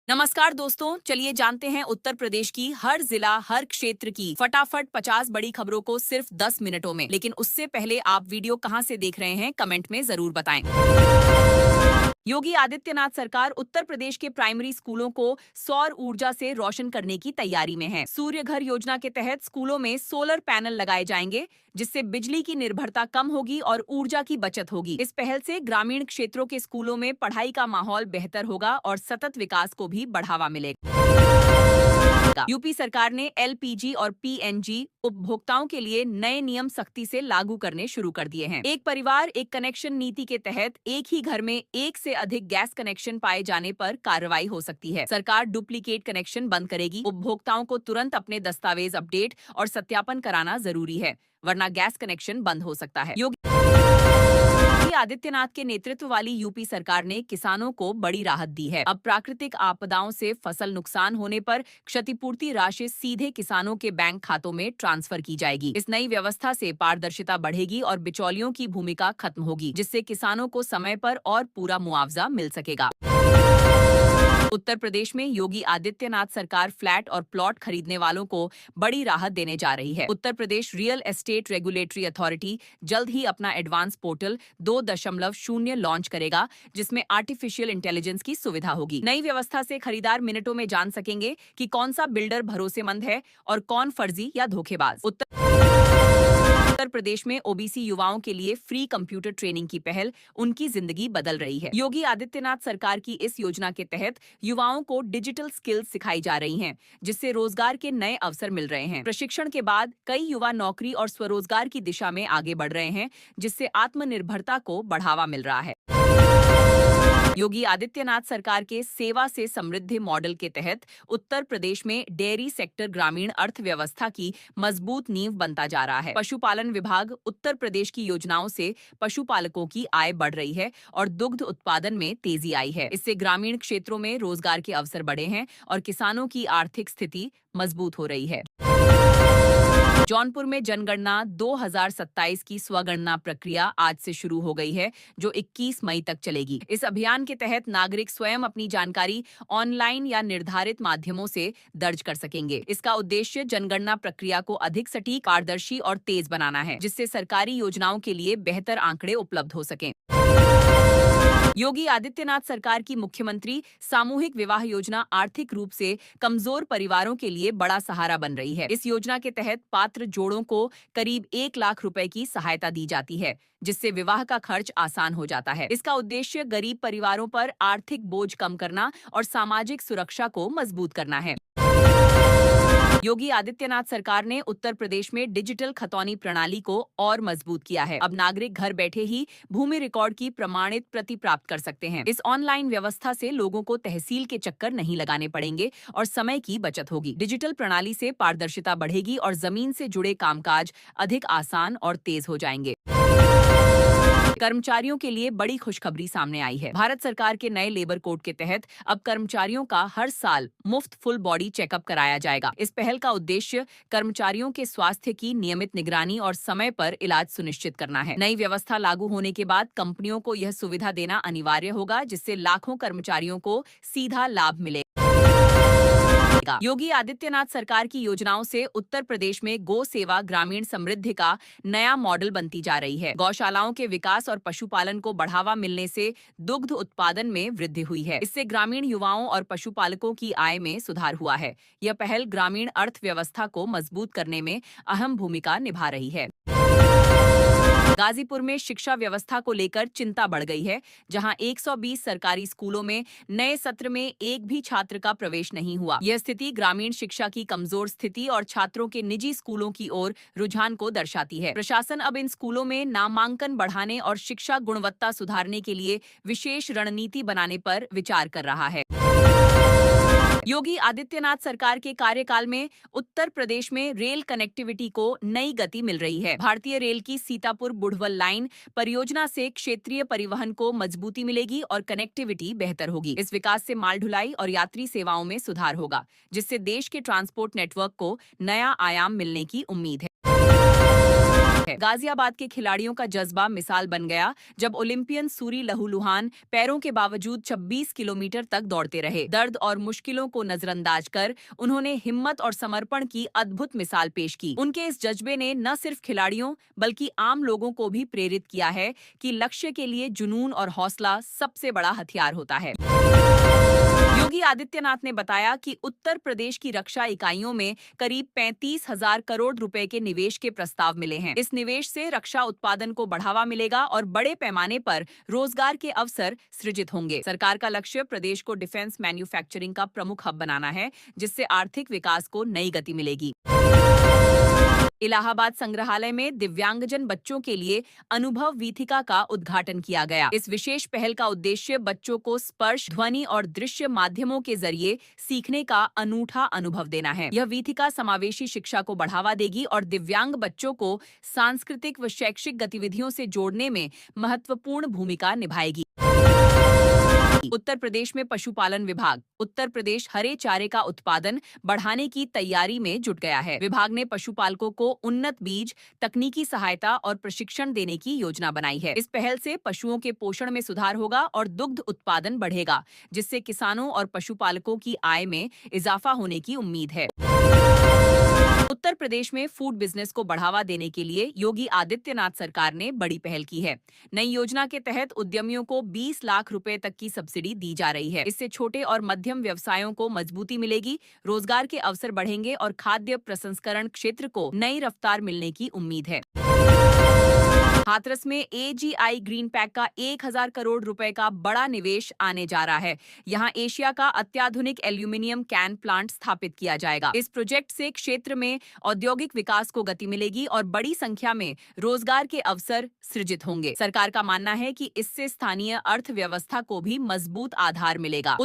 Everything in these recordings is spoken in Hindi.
नमस्कार दोस्तों, चलिए जानते हैं उत्तर प्रदेश की हर जिला हर क्षेत्र की फटाफट 50 बड़ी खबरों को सिर्फ 10 मिनटों में। लेकिन उससे पहले आप वीडियो कहां से देख रहे हैं कमेंट में जरूर बताएं। योगी आदित्यनाथ सरकार उत्तर प्रदेश के प्राइमरी स्कूलों को सौर ऊर्जा से रोशन करने की तैयारी में है। सूर्य घर योजना के तहत स्कूलों में सोलर पैनल लगाए जाएंगे, जिससे बिजली की निर्भरता कम होगी और ऊर्जा की बचत होगी। इस पहल से ग्रामीण क्षेत्रों के स्कूलों में पढ़ाई का माहौल बेहतर होगा और सतत विकास को भी बढ़ावा मिलेगा। यूपी सरकार ने एलपीजी और पीएनजी उपभोक्ताओं के लिए नए नियम सख्ती से लागू करने शुरू कर दिए हैं। एक परिवार एक कनेक्शन नीति के तहत एक ही घर में एक से अधिक गैस कनेक्शन पाए जाने पर कार्रवाई हो सकती है। सरकार डुप्लीकेट कनेक्शन बंद करेगी। उपभोक्ताओं को तुरंत अपने दस्तावेज अपडेट और सत्यापन कराना जरूरी है, वरना गैस कनेक्शन बंद हो सकता है। योगी आदित्यनाथ के नेतृत्व वाली यूपी सरकार ने किसानों को बड़ी राहत दी है। अब प्राकृतिक आपदाओं से फसल नुकसान होने पर क्षतिपूर्ति राशि सीधे किसानों के बैंक खातों में ट्रांसफर की जाएगी। इस नई व्यवस्था से पारदर्शिता बढ़ेगी और बिचौलियों की भूमिका खत्म होगी, जिससे किसानों को समय पर और पूरा मुआवजा मिल सकेगा। उत्तर प्रदेश में योगी आदित्यनाथ सरकार फ्लैट और प्लॉट खरीदने वालों को बड़ी राहत देने जा रही है। Uttar Pradesh real estate regulatory authority जल्द ही अपना एडवांस पोर्टल 2.0 लॉन्च करेगा, जिसमें आर्टिफिशियल इंटेलिजेंस की सुविधा होगी। नई व्यवस्था से खरीदार मिनटों में जान सकेंगे कि कौन सा बिल्डर भरोसेमंद है और कौन फर्जी या धोखेबाज। उत्तर प्रदेश में ओबीसी युवाओं के लिए फ्री कंप्यूटर ट्रेनिंग की पहल उनकी जिंदगी बदल रही है। योगी आदित्यनाथ सरकार की इस योजना के तहत युवाओं को डिजिटल स्किल्स सिखाई जा रही हैं, जिससे रोजगार के नए अवसर मिल रहे हैं। प्रशिक्षण के बाद कई युवा नौकरी और स्वरोजगार की दिशा में आगे बढ़ रहे हैं, जिससे आत्मनिर्भरता को बढ़ावा मिल रहा है। योगी आदित्यनाथ सरकार के सेवा से समृद्धि मॉडल के तहत उत्तर प्रदेश में डेयरी सेक्टर ग्रामीण अर्थव्यवस्था की मजबूत नींव बनता जा रहा है। पशुपालन विभाग उत्तर प्रदेश की योजनाओं से पशुपालकों की आय बढ़ रही है और दुग्ध उत्पादन में तेजी आई है। इससे ग्रामीण क्षेत्रों में रोजगार के अवसर बढ़े हैं और किसानों की आर्थिक स्थिति मजबूत हो रही है। जौनपुर में जनगणना 2027 की स्वगणना प्रक्रिया आज से शुरू हो गई है, जो 21 मई तक चलेगी। इस अभियान के तहत नागरिक स्वयं अपनी जानकारी ऑनलाइन या निर्धारित माध्यमों से दर्ज कर सकेंगे। इसका उद्देश्य जनगणना प्रक्रिया को अधिक सटीक, पारदर्शी और तेज बनाना है, जिससे सरकारी योजनाओं के लिए बेहतर आंकड़े उपलब्ध हो सकें। योगी आदित्यनाथ सरकार की मुख्यमंत्री सामूहिक विवाह योजना आर्थिक रूप से कमजोर परिवारों के लिए बड़ा सहारा बन रही है। इस योजना के तहत पात्र जोड़ों को करीब 1 लाख रुपए की सहायता दी जाती है, जिससे विवाह का खर्च आसान हो जाता है। इसका उद्देश्य गरीब परिवारों पर आर्थिक बोझ कम करना और सामाजिक सुरक्षा को मजबूत करना है। योगी आदित्यनाथ सरकार ने उत्तर प्रदेश में डिजिटल खतौनी प्रणाली को और मजबूत किया है। अब नागरिक घर बैठे ही भूमि रिकॉर्ड की प्रमाणित प्रति प्राप्त कर सकते हैं। इस ऑनलाइन व्यवस्था से लोगों को तहसील के चक्कर नहीं लगाने पड़ेंगे और समय की बचत होगी। डिजिटल प्रणाली से पारदर्शिता बढ़ेगी और जमीन से जुड़े कामकाज अधिक आसान और तेज हो जाएंगे। कर्मचारियों के लिए बड़ी खुशखबरी सामने आई है। भारत सरकार के नए लेबर कोड के तहत अब कर्मचारियों का हर साल मुफ्त फुल बॉडी चेकअप कराया जाएगा। इस पहल का उद्देश्य कर्मचारियों के स्वास्थ्य की नियमित निगरानी और समय पर इलाज सुनिश्चित करना है। नई व्यवस्था लागू होने के बाद कंपनियों को यह सुविधा देना अनिवार्य होगा, जिससे लाखों कर्मचारियों को सीधा लाभ मिलेगा। योगी आदित्यनाथ सरकार की योजनाओं से उत्तर प्रदेश में गो सेवा ग्रामीण समृद्धि का नया मॉडल बनती जा रही है। गौशालाओं के विकास और पशुपालन को बढ़ावा मिलने से दुग्ध उत्पादन में वृद्धि हुई है। इससे ग्रामीण युवाओं और पशुपालकों की आय में सुधार हुआ है। यह पहल ग्रामीण अर्थव्यवस्था को मजबूत करने में अहम भूमिका निभा रही है। गाजीपुर में शिक्षा व्यवस्था को लेकर चिंता बढ़ गई है, जहां 120 सरकारी स्कूलों में नए सत्र में एक भी छात्र का प्रवेश नहीं हुआ। यह स्थिति ग्रामीण शिक्षा की कमजोर स्थिति और छात्रों के निजी स्कूलों की ओर रुझान को दर्शाती है। प्रशासन अब इन स्कूलों में नामांकन बढ़ाने और शिक्षा गुणवत्ता सुधारने के लिए विशेष रणनीति बनाने पर विचार कर रहा है। योगी आदित्यनाथ सरकार के कार्यकाल में उत्तर प्रदेश में रेल कनेक्टिविटी को नई गति मिल रही है। भारतीय रेल की सीतापुर बुढ़वल लाइन परियोजना से क्षेत्रीय परिवहन को मजबूती मिलेगी और कनेक्टिविटी बेहतर होगी। इस विकास से माल ढुलाई और यात्री सेवाओं में सुधार होगा, जिससे देश के ट्रांसपोर्ट नेटवर्क को नया आयाम मिलने की उम्मीद है। गाजियाबाद के खिलाड़ियों का जज्बा मिसाल बन गया जब ओलंपियन सूरी लहूलुहान पैरों के बावजूद 26 किलोमीटर तक दौड़ते रहे। दर्द और मुश्किलों को नजरअंदाज कर उन्होंने हिम्मत और समर्पण की अद्भुत मिसाल पेश की। उनके इस जज्बे ने न सिर्फ खिलाड़ियों बल्कि आम लोगों को भी प्रेरित किया है कि लक्ष्य के लिए जुनून और हौसला सबसे बड़ा हथियार होता है। योगी आदित्यनाथ ने बताया कि उत्तर प्रदेश की रक्षा इकाइयों में करीब 35,000 करोड़ रुपए के निवेश के प्रस्ताव मिले हैं। इस निवेश से रक्षा उत्पादन को बढ़ावा मिलेगा और बड़े पैमाने पर रोजगार के अवसर सृजित होंगे। सरकार का लक्ष्य प्रदेश को डिफेंस मैन्युफैक्चरिंग का प्रमुख हब बनाना है, जिससे आर्थिक विकास को नई गति मिलेगी। इलाहाबाद संग्रहालय में दिव्यांगजन बच्चों के लिए अनुभव वीथिका का उद्घाटन किया गया। इस विशेष पहल का उद्देश्य बच्चों को स्पर्श, ध्वनि और दृश्य माध्यमों के जरिए सीखने का अनूठा अनुभव देना है। यह वीथिका समावेशी शिक्षा को बढ़ावा देगी और दिव्यांग बच्चों को सांस्कृतिक व शैक्षिक गतिविधियों से जोड़ने में महत्वपूर्ण भूमिका निभाएगी। उत्तर प्रदेश में पशुपालन विभाग उत्तर प्रदेश हरे चारे का उत्पादन बढ़ाने की तैयारी में जुट गया है। विभाग ने पशुपालकों को उन्नत बीज, तकनीकी सहायता और प्रशिक्षण देने की योजना बनाई है। इस पहल से पशुओं के पोषण में सुधार होगा और दुग्ध उत्पादन बढ़ेगा, जिससे किसानों और पशुपालकों की आय में इजाफा होने की उम्मीद है। उत्तर प्रदेश में फूड बिजनेस को बढ़ावा देने के लिए योगी आदित्यनाथ सरकार ने बड़ी पहल की है। नई योजना के तहत उद्यमियों को 20 लाख रुपए तक की सब्सिडी दी जा रही है। इससे छोटे और मध्यम व्यवसायों को मजबूती मिलेगी, रोजगार के अवसर बढ़ेंगे और खाद्य प्रसंस्करण क्षेत्र को नई रफ्तार मिलने की उम्मीद है। हाथरस में AGI ग्रीन पैक का 1000 करोड़ रुपए का बड़ा निवेश आने जा रहा है। यहां एशिया का अत्याधुनिक एल्यूमिनियम कैन प्लांट स्थापित किया जाएगा। इस प्रोजेक्ट से क्षेत्र में औद्योगिक विकास को गति मिलेगी और बड़ी संख्या में रोजगार के अवसर सृजित होंगे। सरकार का मानना है कि इससे स्थानीय अर्थव्यवस्था को भी मजबूत आधार मिलेगा।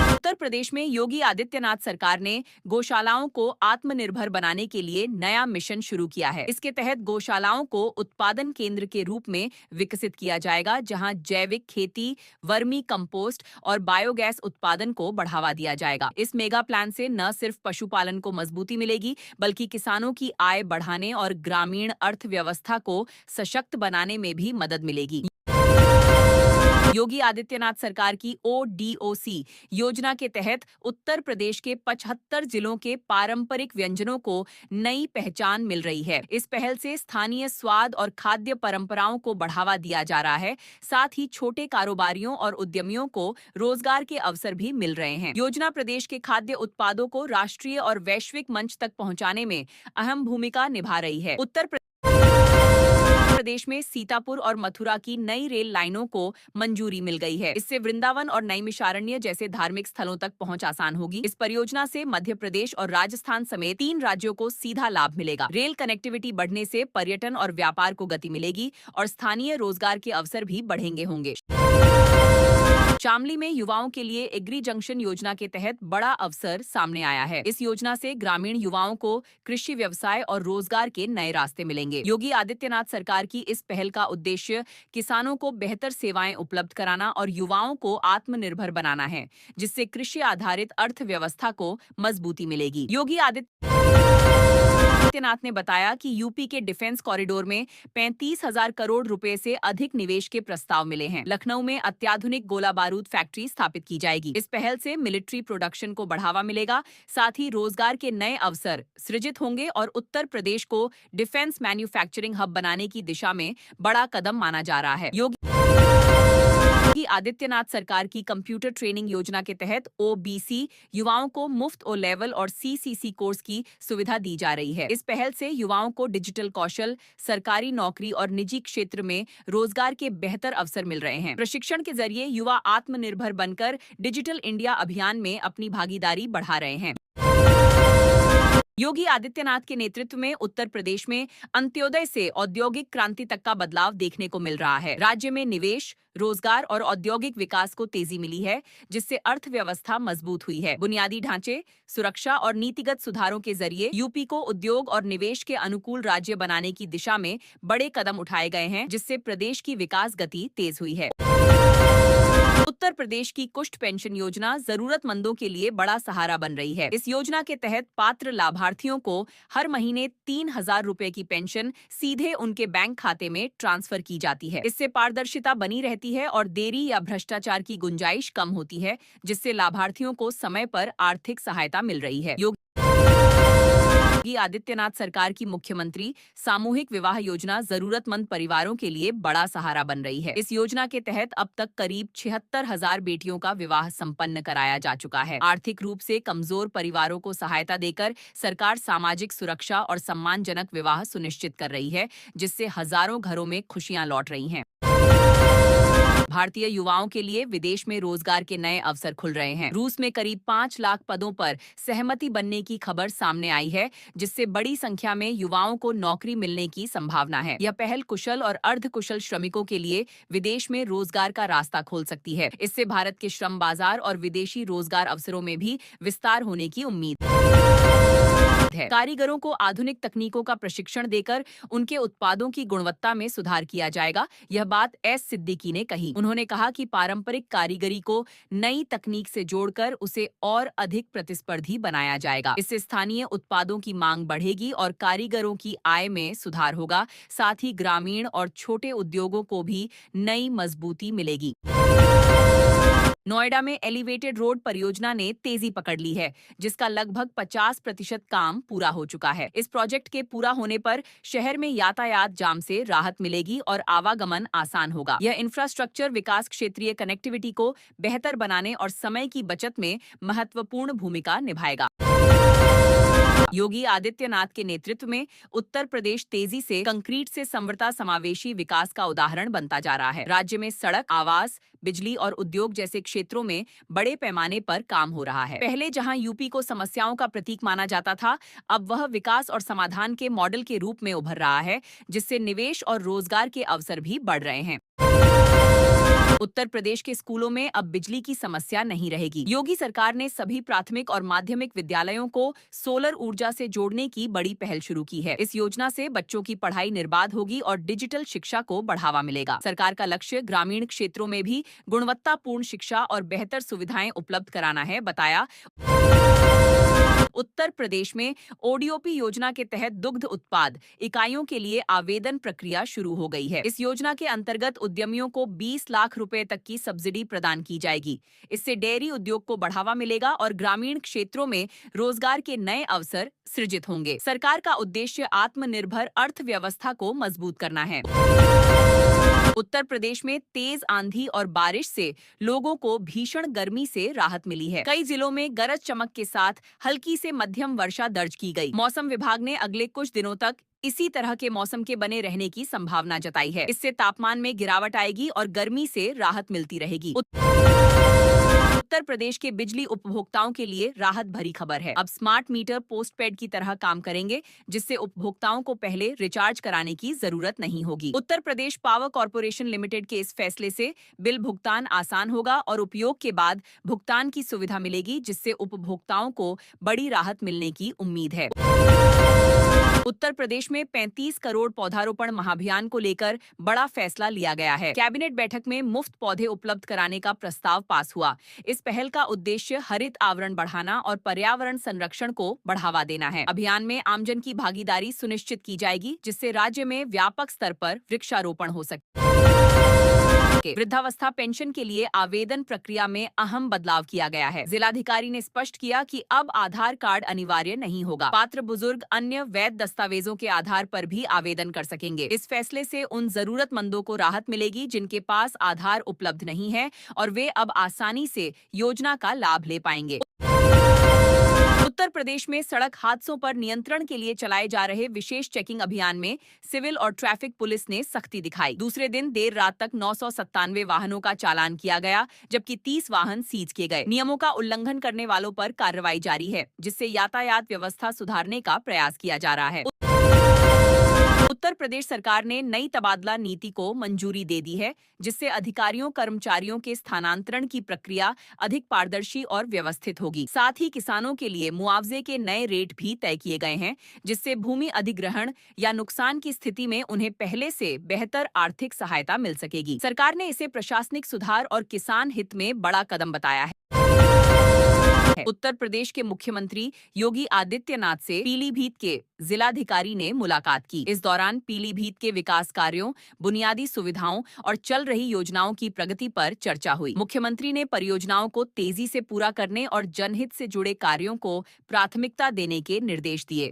उत्तर प्रदेश में योगी आदित्यनाथ सरकार ने गौशालाओं को आत्मनिर्भर बनाने के लिए नया मिशन शुरू किया है। इसके तहत गौशालाओं को उत्पादन केंद्र के रूप में विकसित किया जाएगा, जहां जैविक खेती, वर्मी कंपोस्ट और बायोगैस उत्पादन को बढ़ावा दिया जाएगा। इस मेगा प्लान से न सिर्फ पशुपालन को मजबूती मिलेगी, बल्कि किसानों की आय बढ़ाने और ग्रामीण अर्थव्यवस्था को सशक्त बनाने में भी मदद मिलेगी। योगी आदित्यनाथ सरकार की ODOC योजना के तहत उत्तर प्रदेश के 75 जिलों के पारंपरिक व्यंजनों को नई पहचान मिल रही है। इस पहल से स्थानीय स्वाद और खाद्य परंपराओं को बढ़ावा दिया जा रहा है। साथ ही छोटे कारोबारियों और उद्यमियों को रोजगार के अवसर भी मिल रहे हैं। योजना प्रदेश के खाद्य उत्पादों को राष्ट्रीय और वैश्विक मंच तक पहुंचाने में अहम भूमिका निभा रही है। उत्तर प्रदेश में सीतापुर और मथुरा की नई रेल लाइनों को मंजूरी मिल गई है। इससे वृंदावन और नैमिषारण्य जैसे धार्मिक स्थलों तक पहुंच आसान होगी। इस परियोजना से मध्य प्रदेश और राजस्थान समेत 3 राज्यों को सीधा लाभ मिलेगा। रेल कनेक्टिविटी बढ़ने से पर्यटन और व्यापार को गति मिलेगी और स्थानीय रोजगार के अवसर भी बढ़ेंगे होंगे। शामली में युवाओं के लिए एग्री जंक्शन योजना के तहत बड़ा अवसर सामने आया है। इस योजना से ग्रामीण युवाओं को कृषि व्यवसाय और रोजगार के नए रास्ते मिलेंगे। योगी आदित्यनाथ सरकार की इस पहल का उद्देश्य किसानों को बेहतर सेवाएं उपलब्ध कराना और युवाओं को आत्मनिर्भर बनाना है, जिससे कृषि आधारित अर्थव्यवस्था को मजबूती मिलेगी। योगी आदित्यनाथ ने बताया कि यूपी के डिफेंस कॉरिडोर में 35,000 करोड़ रुपए से अधिक निवेश के प्रस्ताव मिले हैं। लखनऊ में अत्याधुनिक गोला बारूद फैक्ट्री स्थापित की जाएगी। इस पहल से मिलिट्री प्रोडक्शन को बढ़ावा मिलेगा, साथ ही रोजगार के नए अवसर सृजित होंगे और उत्तर प्रदेश को डिफेंस मैन्युफैक्चरिंग हब बनाने की दिशा में बड़ा कदम माना जा रहा है। योगी आदित्यनाथ सरकार की कंप्यूटर ट्रेनिंग योजना के तहत OBC युवाओं को मुफ्त O लेवल और CCC कोर्स की सुविधा दी जा रही है। इस पहल से युवाओं को डिजिटल कौशल, सरकारी नौकरी और निजी क्षेत्र में रोजगार के बेहतर अवसर मिल रहे हैं। प्रशिक्षण के जरिए युवा आत्मनिर्भर बनकर डिजिटल इंडिया अभियान में अपनी भागीदारी बढ़ा रहे हैं। योगी आदित्यनाथ के नेतृत्व में उत्तर प्रदेश में अंत्योदय से औद्योगिक क्रांति तक का बदलाव देखने को मिल रहा है। राज्य में निवेश, रोजगार और औद्योगिक विकास को तेजी मिली है, जिससे अर्थव्यवस्था मजबूत हुई है। बुनियादी ढांचे, सुरक्षा और नीतिगत सुधारों के जरिए यूपी को उद्योग और निवेश के अनुकूल राज्य बनाने की दिशा में बड़े कदम उठाए गए हैं, जिससे प्रदेश की विकास गति तेज हुई है। उत्तर प्रदेश की कुष्ठ पेंशन योजना जरूरतमंदों के लिए बड़ा सहारा बन रही है। इस योजना के तहत पात्र लाभार्थियों को हर महीने 3,000 रुपए की पेंशन सीधे उनके बैंक खाते में ट्रांसफर की जाती है। इससे पारदर्शिता बनी रहती है और देरी या भ्रष्टाचार की गुंजाइश कम होती है, जिससे लाभार्थियों को समय पर आर्थिक सहायता मिल रही है। योगी आदित्यनाथ सरकार की मुख्यमंत्री सामूहिक विवाह योजना जरूरतमंद परिवारों के लिए बड़ा सहारा बन रही है। इस योजना के तहत अब तक करीब 76,000 बेटियों का विवाह संपन्न कराया जा चुका है। आर्थिक रूप से कमजोर परिवारों को सहायता देकर सरकार सामाजिक सुरक्षा और सम्मानजनक विवाह सुनिश्चित कर रही है, जिससे हजारों घरों में खुशियां लौट रही हैं। भारतीय युवाओं के लिए विदेश में रोजगार के नए अवसर खुल रहे हैं। रूस में करीब 5 लाख पदों पर सहमति बनने की खबर सामने आई है, जिससे बड़ी संख्या में युवाओं को नौकरी मिलने की संभावना है। यह पहल कुशल और अर्धकुशल श्रमिकों के लिए विदेश में रोजगार का रास्ता खोल सकती है। इससे भारत के श्रम बाजार और विदेशी रोजगार अवसरों में भी विस्तार होने की उम्मीद है। कारीगरों को आधुनिक तकनीकों का प्रशिक्षण देकर उनके उत्पादों की गुणवत्ता में सुधार किया जाएगा। यह बात एस सिद्दीकी ने कही। उन्होंने कहा कि पारंपरिक कारीगरी को नई तकनीक से जोड़कर उसे और अधिक प्रतिस्पर्धी बनाया जाएगा। इससे स्थानीय उत्पादों की मांग बढ़ेगी और कारीगरों की आय में सुधार होगा। साथ ही ग्रामीण और छोटे उद्योगों को भी नई मजबूती मिलेगी। नोएडा में एलिवेटेड रोड परियोजना ने तेजी पकड़ ली है, जिसका लगभग 50% काम पूरा हो चुका है। इस प्रोजेक्ट के पूरा होने पर शहर में यातायात जाम से राहत मिलेगी और आवागमन आसान होगा। यह इंफ्रास्ट्रक्चर विकास क्षेत्रीय कनेक्टिविटी को बेहतर बनाने और समय की बचत में महत्वपूर्ण भूमिका निभाएगा। योगी आदित्यनाथ के नेतृत्व में उत्तर प्रदेश तेजी से कंक्रीट से समृद्धता समावेशी विकास का उदाहरण बनता जा रहा है। राज्य में सड़क, आवास, बिजली और उद्योग जैसे क्षेत्रों में बड़े पैमाने पर काम हो रहा है। पहले जहां यूपी को समस्याओं का प्रतीक माना जाता था, अब वह विकास और समाधान के मॉडल के रूप में उभर रहा है, जिससे निवेश और रोजगार के अवसर भी बढ़ रहे हैं। उत्तर प्रदेश के स्कूलों में अब बिजली की समस्या नहीं रहेगी। योगी सरकार ने सभी प्राथमिक और माध्यमिक विद्यालयों को सोलर ऊर्जा से जोड़ने की बड़ी पहल शुरू की है। इस योजना से बच्चों की पढ़ाई निर्बाध होगी और डिजिटल शिक्षा को बढ़ावा मिलेगा। सरकार का लक्ष्य ग्रामीण क्षेत्रों में भी गुणवत्तापूर्ण शिक्षा और बेहतर सुविधाएं उपलब्ध कराना है, बताया। उत्तर प्रदेश में ओडीओपी योजना के तहत दुग्ध उत्पाद इकाइयों के लिए आवेदन प्रक्रिया शुरू हो गई है। इस योजना के अंतर्गत उद्यमियों को 20 लाख रुपए तक की सब्सिडी प्रदान की जाएगी। इससे डेयरी उद्योग को बढ़ावा मिलेगा और ग्रामीण क्षेत्रों में रोजगार के नए अवसर सृजित होंगे। सरकार का उद्देश्य आत्मनिर्भर अर्थव्यवस्था को मजबूत करना है। उत्तर प्रदेश में तेज आंधी और बारिश से लोगों को भीषण गर्मी से राहत मिली है। कई जिलों में गरज चमक के साथ हल्की से मध्यम वर्षा दर्ज की गई। मौसम विभाग ने अगले कुछ दिनों तक इसी तरह के मौसम के बने रहने की संभावना जताई है। इससे तापमान में गिरावट आएगी और गर्मी से राहत मिलती रहेगी। उत्तर प्रदेश के बिजली उपभोक्ताओं के लिए राहत भरी खबर है। अब स्मार्ट मीटर पोस्टपेड की तरह काम करेंगे, जिससे उपभोक्ताओं को पहले रिचार्ज कराने की जरूरत नहीं होगी। Uttar Pradesh power corporation limited के इस फैसले से बिल भुगतान आसान होगा और उपयोग के बाद भुगतान की सुविधा मिलेगी, जिससे उपभोक्ताओं को बड़ी राहत मिलने की उम्मीद है। उत्तर प्रदेश में 35 करोड़ पौधारोपण महाअभियान को लेकर बड़ा फैसला लिया गया है। कैबिनेट बैठक में मुफ्त पौधे उपलब्ध कराने का प्रस्ताव पास हुआ। इस पहल का उद्देश्य हरित आवरण बढ़ाना और पर्यावरण संरक्षण को बढ़ावा देना है। अभियान में आमजन की भागीदारी सुनिश्चित की जाएगी, जिससे राज्य में व्यापक स्तर पर वृक्षारोपण हो सके। वृद्धावस्था पेंशन के लिए आवेदन प्रक्रिया में अहम बदलाव किया गया है। जिलाधिकारी ने स्पष्ट किया कि अब आधार कार्ड अनिवार्य नहीं होगा। पात्र बुजुर्ग अन्य वैध दस्तावेजों के आधार पर भी आवेदन कर सकेंगे। इस फैसले से उन जरूरतमंदों को राहत मिलेगी जिनके पास आधार उपलब्ध नहीं है और वे अब आसानी से योजना का लाभ ले पाएंगे। उत्तर प्रदेश में सड़क हादसों पर नियंत्रण के लिए चलाए जा रहे विशेष चेकिंग अभियान में सिविल और ट्रैफिक पुलिस ने सख्ती दिखाई। दूसरे दिन देर रात तक 997 वाहनों का चालान किया गया, जबकि 30 वाहन सीज किए गए। नियमों का उल्लंघन करने वालों पर कार्रवाई जारी है, जिससे यातायात व्यवस्था सुधारने का प्रयास किया जा रहा है। उत्तर प्रदेश सरकार ने नई तबादला नीति को मंजूरी दे दी है, जिससे अधिकारियों कर्मचारियों के स्थानांतरण की प्रक्रिया अधिक पारदर्शी और व्यवस्थित होगी। साथ ही किसानों के लिए मुआवजे के नए रेट भी तय किए गए हैं, जिससे भूमि अधिग्रहण या नुकसान की स्थिति में उन्हें पहले से बेहतर आर्थिक सहायता मिल सकेगी। सरकार ने इसे प्रशासनिक सुधार और किसान हित में बड़ा कदम बताया है। उत्तर प्रदेश के मुख्यमंत्री योगी आदित्यनाथ से पीलीभीत के जिलाधिकारी ने मुलाकात की। इस दौरान पीलीभीत के विकास कार्यों, बुनियादी सुविधाओं और चल रही योजनाओं की प्रगति पर चर्चा हुई। मुख्यमंत्री ने परियोजनाओं को तेजी से पूरा करने और जनहित से जुड़े कार्यों को प्राथमिकता देने के निर्देश दिए।